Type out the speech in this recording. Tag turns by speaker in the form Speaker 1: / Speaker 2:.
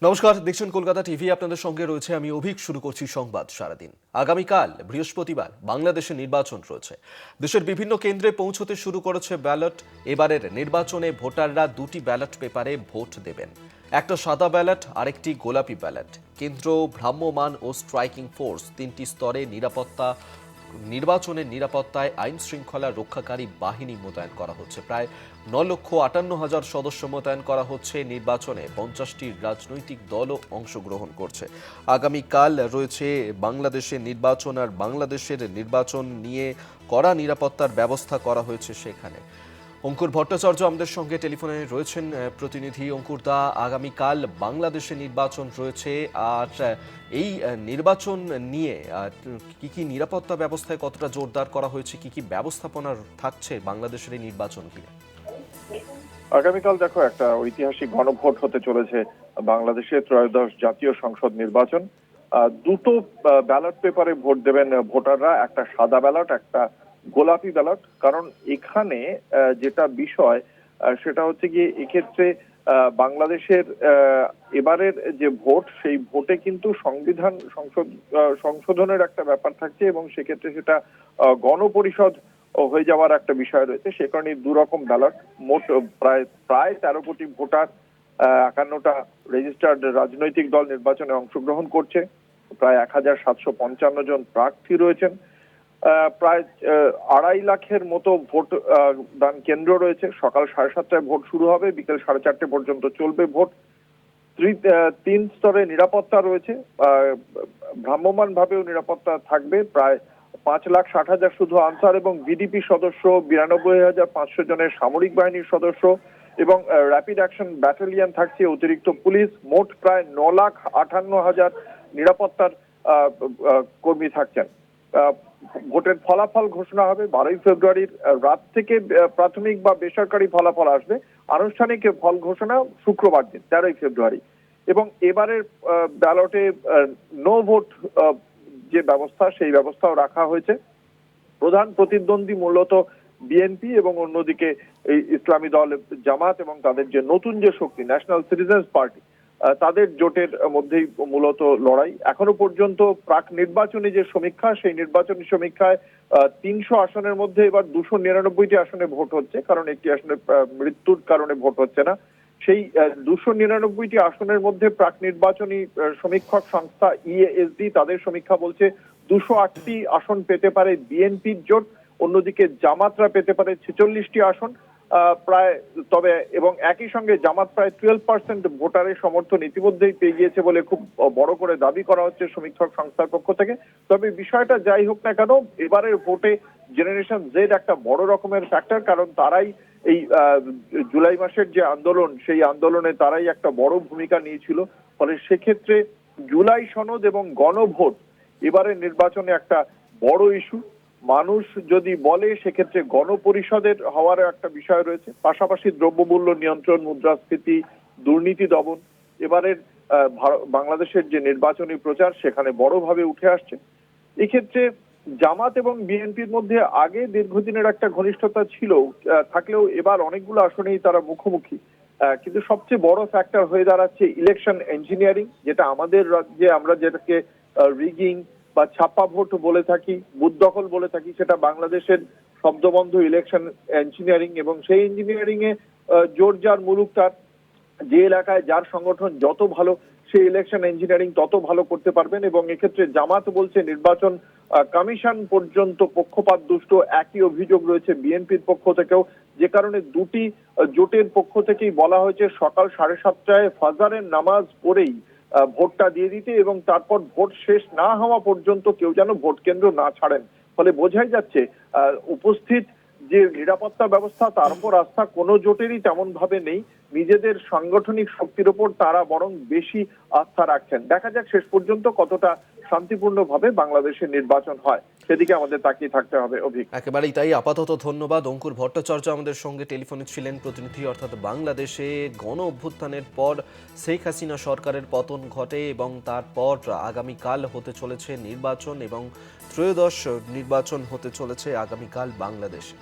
Speaker 1: নমস্কার, দেখছেন কলকাতা টিভি। আপনাদের সঙ্গে রয়েছে আমি অভিক। শুরু করছি সংবাদ সারাদিন। আগামীকাল বৃহস্পতিবার বাংলাদেশে নির্বাচন রয়েছে। দেশের বিভিন্ন কেন্দ্রে পৌঁছতে শুরু করেছে ব্যালট। এবারের নির্বাচনে ভোটাররা দুটি ব্যালট পেপারে ভোট দেবেন। একটা সাদা ব্যালট, আরেকটি গোলাপি ব্যালট। কেন্দ্র, ভ্রাম্যমাণ ও স্ট্রাইকিং ফোর্স তিনটি স্তরে নির্বাচনের নিরাপত্তায় আইন শৃঙ্খলা রক্ষাকারী বাহিনী মোতায়েন করা হচ্ছে। প্রায় 9,58,000 সদস্য মোতায়েন করা হচ্ছে। নির্বাচনে 50টি রাজনৈতিক দলও অংশগ্রহণ করছে। আগামীকাল রয়েছে বাংলাদেশের নির্বাচন, আর বাংলাদেশের নির্বাচন নিয়ে কড়া নিরাপত্তার ব্যবস্থা করা হয়েছে সেখানে। অঙ্কুর ভট্টাচার্য আমাদের সঙ্গে টেলিফোনে রয়েছেন। প্রতিনিধি অঙ্কুর দা, আগামীকাল বাংলাদেশে নির্বাচন রয়েছে, আর এই নির্বাচন নিয়ে কি কি নিরাপত্তা ব্যবস্থায় কতটা জোরদার করা হয়েছে, কি কি ব্যবস্থাপনা থাকছে বাংলাদেশের এই নির্বাচন ঘিরে?
Speaker 2: আগামীকাল দেখো, একটা ঐতিহাসিক গণভোট হতে চলেছে বাংলাদেশের ত্রয়োদশ জাতীয় সংসদ নির্বাচন। দুটো ব্যালট পেপারে ভোট দেবেন ভোটাররা, একটা সাদা ব্যালট, একটা গোলাপি ব্যালট। কারণ এখানে যেটা বিষয় সেটা হচ্ছে গিয়ে এক্ষেত্রে বাংলাদেশের এবারের যে ভোট, সেই ভোটে কিন্তু সংবিধান সংশোধনের একটা ব্যাপার থাকছে, এবং সেক্ষেত্রে সেটা গণপরিষদ হয়ে যাওয়ার একটা বিষয় রয়েছে। সে কারণে দু রকম ব্যালট, মোট প্রায় 13 কোটি ভোটার, 51টা রেজিস্টার্ড রাজনৈতিক দল নির্বাচনে অংশগ্রহণ করছে। প্রায় 1,755 জন প্রার্থী রয়েছেন। প্রায় 2.5 লাখের মতো ভোট দান কেন্দ্র রয়েছে। সকাল 7:30টায় ভোট শুরু হবে, বিকেল 4:30 পর্যন্ত চলবে ভোট। তিন স্তরে নিরাপত্তা রয়েছে, ভ্রাম্যমাণ ভাবেও নিরাপত্তা থাকবে। প্রায় 5,60,000 শুধু আনসার এবং বিডিপি সদস্য, 92,500 জনের সামরিক বাহিনীর সদস্য এবং র্যাপিড অ্যাকশন ব্যাটালিয়ন থাকছে, অতিরিক্ত পুলিশ। মোট প্রায় 9,58,000 নিরাপত্তার কর্মী থাকছেন। ভোটের ফলাফল ঘোষণা হবে 12ই ফেব্রুয়ারির রাত থেকে। প্রাথমিক বা বেসরকারি ফলাফল আসবে, আনুষ্ঠানিক ফল ঘোষণা শুক্রবার দিন 13ই ফেব্রুয়ারি। এবং এবারের ব্যালটে নো ভোট যে ব্যবস্থা, সেই ব্যবস্থাও রাখা হয়েছে। প্রধান প্রতিদ্বন্দ্বী মূলত বিএনপি, এবং অন্যদিকে এই ইসলামী দল জামাত এবং তাদের যে নতুন যে শক্তি ন্যাশনাল সিটিজেন্স পার্টি, তাদের জোটের মধ্যেই মূলত লড়াই। এখনো পর্যন্ত প্রাক নির্বাচনী যে সমীক্ষা, সেই নির্বাচনী সমীক্ষায় 300 আসনের মধ্যে এবার 299টি আসনে ভোট হচ্ছে, কারণ একটি আসনে মৃত্যুর কারণে ভোট হচ্ছে না। সেই 299টি আসনের মধ্যে প্রাক নির্বাচনী সমীক্ষক সংস্থা ইএএসডি, তাদের সমীক্ষা বলছে 208টি আসন পেতে পারে বিএনপির জোট, অন্যদিকে জামাতরা পেতে পারে 46টি আসন প্রায়। তবে এবং একই সঙ্গে জামাত প্রায় 12% ভোটারের সমর্থন ইতিমধ্যেই পেয়ে গিয়েছে বলে খুব বড় করে দাবি করা হচ্ছে সমীক্ষক সংস্থার পক্ষ থেকে। তবে বিষয়টা যাই হোক না কেন, এবারের ভোটে জেনারেশন জেড একটা বড় রকমের ফ্যাক্টর, কারণ তারাই এই জুলাই মাসের যে আন্দোলন, সেই আন্দোলনে তারাই একটা বড় ভূমিকা নিয়েছিল। ফলে সেক্ষেত্রে জুলাই সনদ এবং গণভোট এবারের নির্বাচনে একটা বড় ইস্যু। মানুষ যদি বলে, সেক্ষেত্রে গণপরিষদের হওয়ার একটা বিষয় রয়েছে। পাশাপাশি দ্রব্যমূল্য নিয়ন্ত্রণ, মুদ্রাস্ফীতি, দুর্নীতি দমন এবারের বাংলাদেশের যে নির্বাচনী প্রচার, সেখানে বড়ভাবে উঠে আসছে। এক্ষেত্রে জামাত এবং বিএনপির মধ্যে আগে দীর্ঘদিনের একটা ঘনিষ্ঠতা ছিল, থাকলেও এবার অনেকগুলো আসনেই তারা মুখোমুখি। কিন্তু সবচেয়ে বড় ফ্যাক্টর হয়ে দাঁড়াচ্ছে ইলেকশন ইঞ্জিনিয়ারিং, যেটা আমাদের রাজ্যে আমরা যেটাকে রিগিং বা ছাপ্পা ভোট বলে থাকি, বুথ দখল বলে থাকি, সেটা বাংলাদেশের শব্দবন্ধ ইলেকশন ইঞ্জিনিয়ারিং। এবং সেই ইঞ্জিনিয়ারিং এ জোর যার মুলুক তার, যে এলাকায় যার সংগঠন যত ভালো, সেই ইলেকশন ইঞ্জিনিয়ারিং তত ভালো করতে পারবেন। এবং এক্ষেত্রে জামাত বলছে নির্বাচন কমিশন পর্যন্ত পক্ষপাত দুষ্ট, একই অভিযোগ রয়েছে বিএনপির পক্ষ থেকেও। যে কারণে দুটি জোটের পক্ষ থেকেই বলা হয়েছে সকাল 7:30টায় ফাজারের নামাজ পড়েই ভোটটা দিয়ে দিতে, এবং তারপর ভোট শেষ না হওয়া পর্যন্ত কেউ যেন ভোট কেন্দ্র না ছাড়েন। ফলে বোঝাই যাচ্ছে উপস্থিত যে নিরাপত্তা ব্যবস্থা, তার উপর আস্থা কোনো জোটেরই তেমন ভাবে নেই। নিজেদের সাংগঠনিক শক্তির উপর তারা বরং বেশি আস্থা রাখছেন। দেখা যাক শেষ পর্যন্ত কতটা শান্তিপূর্ণভাবে বাংলাদেশের নির্বাচন হয়, সেদিকে আমাদের তাকিয়ে থাকতে হবে। অভিক,
Speaker 1: একেবারেই তাই। আপাতত ধন্যবাদ। অঙ্কুর ভট্টাচার্য আমাদের সঙ্গে টেলিফোনে ছিলেন প্রতিনিধি। অর্থাৎ বাংলাদেশে গণ অভ্যুত্থানের পর শেখ হাসিনা সরকারের পতন ঘটে, এবং তারপর আগামীকাল হতে চলেছে নির্বাচন, এবং ত্রয়োদশ নির্বাচন হতে চলেছে আগামীকাল বাংলাদেশে।